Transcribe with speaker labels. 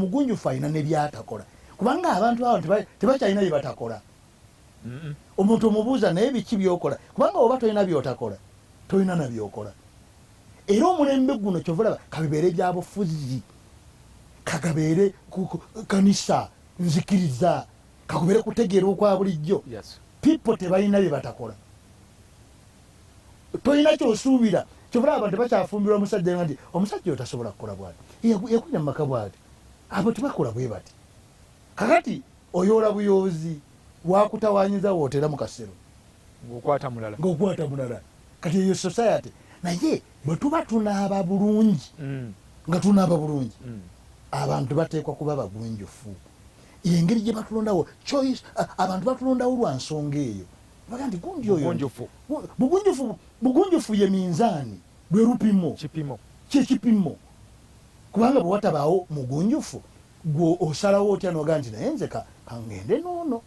Speaker 1: omugunjufu alina ne byatakola kubanga abantu abo tebakyalina bye batakola. Omuntu omubuuza naye biki byokola kubanga oba tolina byotakola tolina nabyokola. Era omulembe guno kyovulaba kabibeere gyabufuzi, kagabeere kanisa nzikiriza, kakubeere kutegeera okwa bulijjo. People tebalina bye batakola, tolina kyosuubira. Kyovulaba abantu bakyafumbirwa omusajja nti omusajja oyo tasobola kukola bwati, yakulira mu maka bwati. Abo tebakola bwe bati. Kakati oyoola buyoozi wakutawanyiza wootera mu kasero
Speaker 2: ng'okwata mulala.
Speaker 1: Kati eyo society naye bwe tuba tunaaba bulungi nga tunaaba bulungi abantu bateekwa kuba bagunjufu. Engeri gye batulondawo choice, abantu batulondawo lwa nsonga eyo. Baga nti gundi oyo bugunjufu ye minzaani lwe lupimo kyekipimo. Kubanga bwe watabaawo mugunjufu gwe osalawo otya noga nti naye nze kangende noono.